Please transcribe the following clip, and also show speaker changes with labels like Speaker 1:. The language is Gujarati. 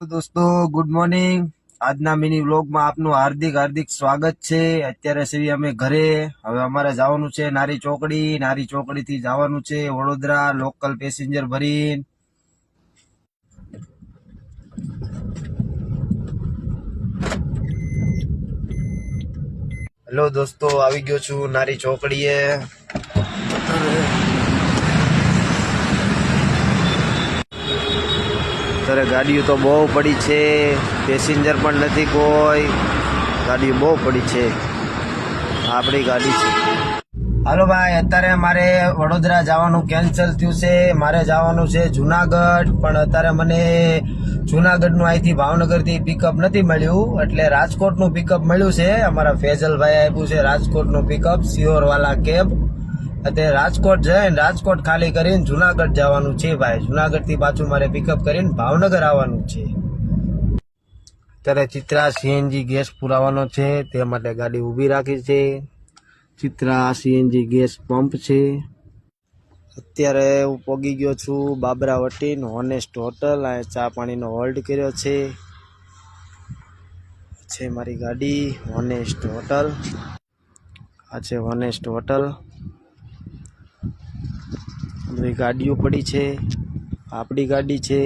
Speaker 1: દોસ્તો ગુડ મોર્નિંગ। આજના મિની વ્લોગમાં આપનું હાર્દિક હાર્દિક સ્વાગત છે। અત્યારે સીવી અમે ઘરે, હવે અમારે જવાનું છે નારી ચોકડીથી જવાનું છે વડોદરા લોકલ પેસેન્જર ભરીને। હેલો દોસ્તો, આવી ગયો છું નારી ચોકડીએ। ત્યારે ગાડીઓ તો બહુ પડી છે, પેસેન્જર પણ નથી કોઈ, ગાડીઓ બહુ પડી છે। આપણી ગાડી છે। હાલો ભાઈ, અત્યારે મારે વડોદરા જવાનું કેન્સલ થયું છે। મારે જવાનું છે જુનાગઢ, પણ અત્યારે મને જુનાગઢનું અહીંથી ભાવનગરથી પિકઅપ નથી મળ્યું, એટલે રાજકોટનું પિકઅપ મળ્યું છે। અમારા ફેઝલભાઈ આપ્યું છે રાજકોટનું પિકઅપ, સિયોરવાલા કેબ। અત્યારે રાજકોટ જઈને રાજકોટ ખાલી કરીને જુનાગઢ જવાનું છે ભાઈ। જુનાગઢથી પાછું મારે પિકઅપ કરીને ભાવનગર આવવાનું છે। અત્યારે ચિત્રા સીએનજી ગેસ પુરાવાનો છે, તે માટે ગાડી ઊભી રાખી છે। ચિત્રા સીએનજી ગેસ પંપ છે। અત્યારે હું પહોંચી ગયો છું બાબરાવટી હોનેસ્ટ હોટલ, આ ચા પાણીનો હોલ્ડ કર્યો છે મારી ગાડી હોનેસ્ટ હોટલ। આ છે હોનેસ્ટ હોટલ। બધી ગાડીઓ પડી છે, આપણી ગાડી છે।